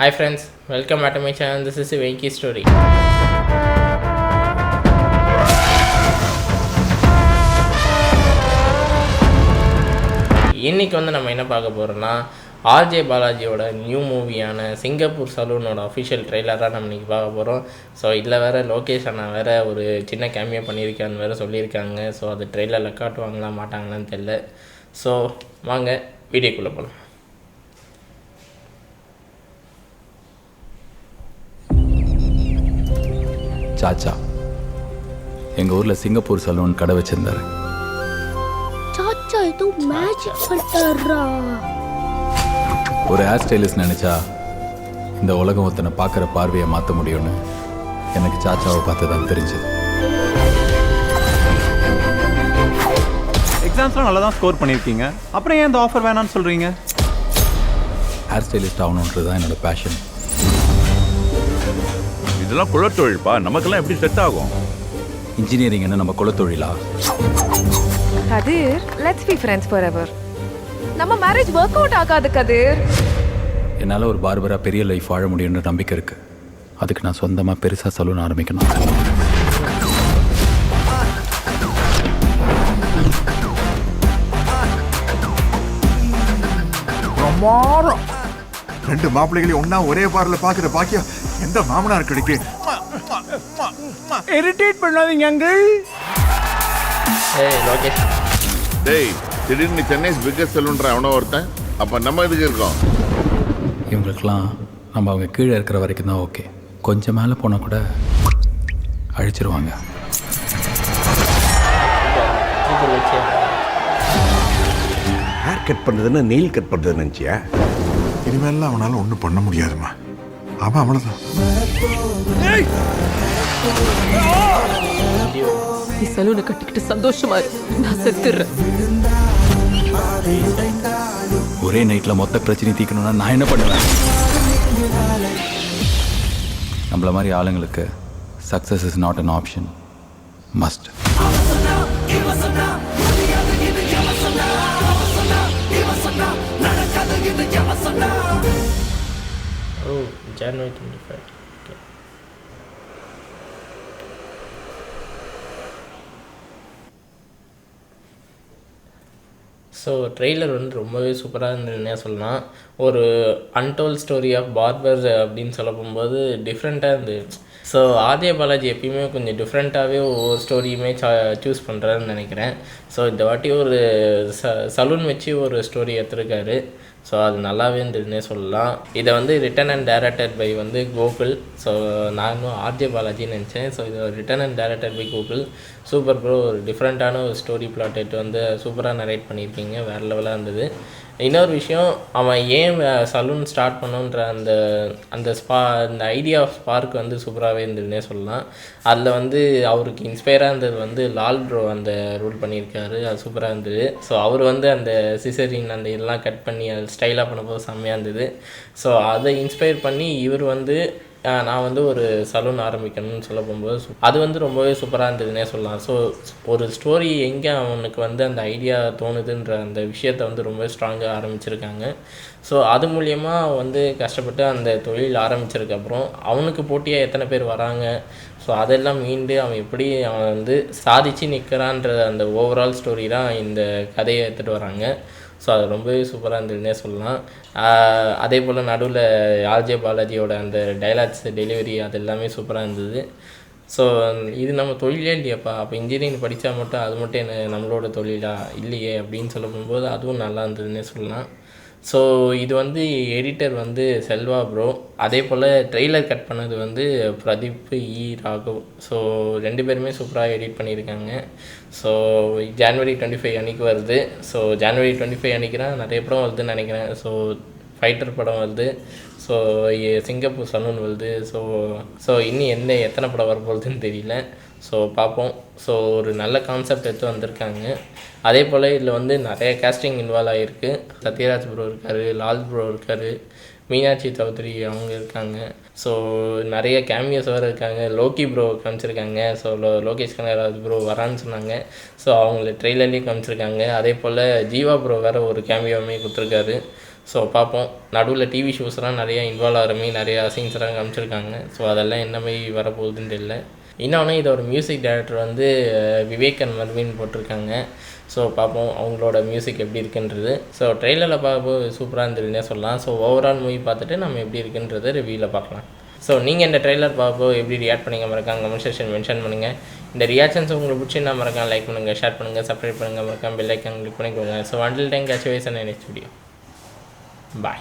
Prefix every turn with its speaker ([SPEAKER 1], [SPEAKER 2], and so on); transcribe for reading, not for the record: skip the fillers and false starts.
[SPEAKER 1] Hi friends, welcome back to my channel. This is a Venki story. இன்னைக்கு நம்ம என்ன பார்க்க போகிறோம்னா ஆர்ஜே பாலாஜியோட நியூ மூவியான சிங்கப்பூர் சலூனோட அஃபிஷியல் ட்ரெய்லராக நம்ம இன்றைக்கி பார்க்க போகிறோம். ஸோ இதில் வேறு லோகேஷ் அண்ணா வேறு ஒரு சின்ன கேமியோ பண்ணியிருக்கான்னு வேறு சொல்லியிருக்காங்க. ஸோ அது ட்ரெய்லரில் காட்டுவாங்களா மாட்டாங்களான்னு தெரில. ஸோ வாங்க வீடியோக்குள்ளே போகலாம்.
[SPEAKER 2] சாச்சா எங்கள் ஊரில் சிங்கப்பூர் சலூன் கடை வச்சிருந்தாரு.
[SPEAKER 3] சாச்சா ஏதோ மேஜிக் பண்ணிட்டாரா?
[SPEAKER 2] ஒரு ஹேர் ஸ்டைலிஸ்ட் நினச்சா இந்த உலகம் ஒருத்தனை பார்க்குற பார்வையை மாற்ற முடியும்னு எனக்கு சாச்சாவை பார்த்து தான் தெரிஞ்சது.
[SPEAKER 4] எக்ஸாம்ஸ்லாம் நல்லா தான் ஸ்கோர் பண்ணியிருக்கீங்க, அப்புறம் ஏன் இந்த ஆஃபர் வேணான்னு சொல்கிறீங்க?
[SPEAKER 2] ஹேர் ஸ்டைலிஸ்ட் ஆகணுன்றது தான் என்னோட பேஷன்.
[SPEAKER 5] இதெல்லாம் குலத்தொழில்ப்பா, நமக்கெல்லாம் எப்படி செட் ஆகும்?
[SPEAKER 2] இன்ஜினியரிங் என்ன நம்ம குலத்தொழிலா?
[SPEAKER 6] கதிர், let's be friends forever. நம்ம மேரேஜ் வொர்க் அவுட் ஆகாது கதிர்.
[SPEAKER 2] என்னால் ஒரு பார்பராக பெரிய லைஃப் வாழ முடியும்னு நம்பிக்கை இருக்குது. அதுக்கு நான் சொந்தமாக பெருசாக சலூன் ஆரம்பிக்கணும்.
[SPEAKER 7] பிரமாதம். ரெண்டு மாப்பிள்ளைகளையும் ஒன்னா ஒரே பார்ல பாக்குற பாக்கியம் எந்த மாமனார் கிடைக்கு?
[SPEAKER 4] இரிட்டேட் பண்ணாதீங்க அங்கிள்.
[SPEAKER 1] லோகேஷ்
[SPEAKER 5] டேய், திடீர்னு சென்னை பிக்கஸ்ட் சலூன்ற அவனோ ஒருத்தன், அப்போ நம்ம இதுக்கு இருக்கோம்.
[SPEAKER 2] இவங்களுக்கெல்லாம் நம்ம அவங்க கீழே இருக்கிற வரைக்கும் தான் ஓகே. கொஞ்சம் மேலே போனால் கூட அழிச்சிருவாங்க.
[SPEAKER 8] ஹேர் கட் பண்ணுறதுன்னா நெயில் கட் பண்ணுறதுன்னு நினச்சியா?
[SPEAKER 7] இனிமேலாம் அவனால ஒன்றும் பண்ண முடியாதுமா. அவன் அவ்வளோதான்.
[SPEAKER 6] நீ சலூனை கட்டிக்கிட்டு சந்தோஷமா இரு, நான் செத்துறேன்.
[SPEAKER 2] ஒரே நைட்டில் மொத்த பிரச்சனை தீர்க்கணும்னா நான் என்ன பண்ணுவேன்? நம்மள மாதிரி ஆளுங்களுக்கு success is not an option, must.
[SPEAKER 1] Oh, January 25. Okay. So trailer ரொம்பவே சூப்பராக இருந்ததுன்னே சொல்லலாம். ஒரு அன்டோல்ட் ஸ்டோரி ஆஃப் பார்பர் அப்படின்னு சொல்ல போகும்போது டிஃப்ரெண்ட்டாக இருந்தது. ஸோ ஆர்ஜே பாலாஜி எப்பயுமே கொஞ்சம் டிஃப்ரெண்ட்டாகவே ஒவ்வொரு ஸ்டோரியுமே சூஸ் பண்ணுறாருன்னு நினைக்கிறேன். ஸோ இந்த வாட்டி ஒரு சலூன் வச்சு ஒரு ஸ்டோரி எடுத்துருக்காரு. ஸோ அது நல்லாவே இருந்ததுன்னே சொல்லலாம். இதை written and directed by Gokul. So நான் இன்னும் ஆர்ஜே பாலாஜின்னு நினச்சேன். ஸோ இது written and directed by Gokul. Super bro, ஒரு டிஃப்ரெண்ட்டான ஒரு ஸ்டோரி பிளாட் எடுத்து சூப்பராக நரேட் பண்ணியிருக்கீங்க. வேறு லெவலாக இருந்தது. இன்னொரு விஷயம், அவன் ஏன் சலூன் ஸ்டார்ட் பண்ணுன்ற அந்த அந்த ஐடியா ஆஃப் ஸ்பார்க் சூப்பராகவே இருந்ததுன்னே சொல்லலாம். அதில் அவருக்கு இன்ஸ்பயராக இருந்தது லால் ப்ரோ அந்த ரோல் பண்ணியிருக்காரு. அது சூப்பராக இருந்தது. ஸோ அவர் அந்த சிசரின் அந்த இதெல்லாம் கட் பண்ணி அது ஸ்டைலாக பண்ணும்போது செம்மையாக இருந்தது. ஸோ அதை இன்ஸ்பயர் பண்ணி இவர் நான் ஒரு சலூன் ஆரம்பிக்கணும்னு சொல்ல போகும்போது அது ரொம்பவே சூப்பராக இருந்ததுன்னே சொல்லலாம். ஸோ ஒரு ஸ்டோரி எங்கே அவனுக்கு அந்த ஐடியா தோணுதுன்ற அந்த விஷயத்தை ரொம்பவே ஸ்ட்ராங்காக ஆரம்பிச்சிருக்காங்க. ஸோ அது மூலியமாக கஷ்டப்பட்டு அந்த தொழில் ஆரம்பித்ததுக்கப்புறம் அவனுக்கு போட்டியாக எத்தனை பேர் வராங்க, ஸோ அதெல்லாம் மீண்டு அவன் எப்படி அவன் சாதிச்சு நிற்கிறான்ற அந்த ஓவரால் ஸ்டோரி தான் இந்த கதையை எடுத்துகிட்டு வராங்க. ஸோ அது ரொம்பவே சூப்பராக இருந்ததுன்னே சொல்லலாம். அதே போல் நடுவில் ஆர்ஜே பாலாஜியோட அந்த டைலாக்ஸ் டெலிவரி அது எல்லாமே சூப்பராக இருந்தது. ஸோ இது நம்ம தொழிலே இல்லையாப்பா, அப்போ இன்ஜினியரிங் படித்தா மட்டும் அது மட்டும் என்ன நம்மளோட தொழிலா இல்லையே அப்படின்னு சொல்ல போகும்போது அதுவும் நல்லா இருந்ததுன்னே சொல்லலாம். ஸோ இது எடிட்டர் செல்வா ப்ரோ. அதே போல் ட்ரெய்லர் கட் பண்ணது பிரதீப் ராகவ். ஸோ ரெண்டு பேருமே சூப்பராக எடிட் பண்ணியிருக்காங்க. ஸோ ஜனவரி 25 அன்றைக்கி வருது. ஸோ ஜனவரி 25 அன்றைக்கி தான் நிறைய படம் வருதுன்னு நினைக்கிறேன். ஸோ ஃபைட்டர் படம் வருது. ஸோ சிங்கப்பூர் சலூன் வருது. ஸோ இன்னும் எத்தனை படம் வரப்போகுதுன்னு தெரியல. ஸோ பார்ப்போம். ஸோ ஒரு நல்ல கான்செப்ட் எடுத்து வந்திருக்காங்க. அதே போல் இதில் நிறைய கேஸ்டிங் இன்வால்வ் ஆகிருக்கு. சத்யராஜ் ப்ரோ இருக்கார், லால் ப்ரோ இருக்கார், மீனாட்சி சௌத்ரி அவங்க இருக்காங்க. ஸோ நிறைய கேமியோஸ் வேறு இருக்காங்க. லோக்கி ப்ரோ காமிச்சிருக்காங்க. ஸோ லோகேஷ் கனகராஜ் ப்ரோ வரான்னு சொன்னாங்க. ஸோ அவங்கள ட்ரெய்லர்லேயும் காமிச்சிருக்காங்க. அதே போல் ஜீவா ப்ரோ வேறு ஒரு கேமியோவுமே கொடுத்துருக்காரு. ஸோ பார்ப்போம். நடுவில் டிவி ஷோஸ்லாம் நிறையா இன்வால்வ் ஆகிற மாதிரி நிறையா சீன்ஸ்லாம் காமிச்சிருக்காங்க. ஸோ அதெல்லாம் என்ன மாதிரி வரப்போகுதுன்னு தெரியல. இன்னொன்று இதோட மியூசிக் டைரக்டர் வந்து விவேக் அண்ட் மர்வின் போட்டிருக்காங்க. ஸோ பார்ப்போம் அவங்களோட மியூசிக் எப்படி இருக்குன்றது. ஸோ ட்ரெய்லரில் பார்க்கும்போது சூப்பராக இருந்ததுன்னே சொல்லலாம். ஸோ ஓவரால் மூவி பார்த்துட்டு நம்ம எப்படி இருக்குன்றதை ரிவ்யூவில் பார்க்கலாம். ஸோ நீங்கள் இந்த ட்ரெய்லர் பார்க்கும்போது எப்படி ரியாக்ட் பண்ணிங்க மறக்காம கமெண்ட் செக்ஷன் மென்ஷன் பண்ணுங்கள். இந்த ரியாக்ஷன்ஸ் உங்களுக்கு பிடிச்சிருந்தா மறக்காம லைக் பண்ணுங்கள், ஷேர் பண்ணுங்கள், சப்ஸ்கிரைப் பண்ணுங்கள், மறக்காம பெல் ஐக்கான் கிளிக் பண்ணிக்கோங்க. So until time catch wise next video. பாய்.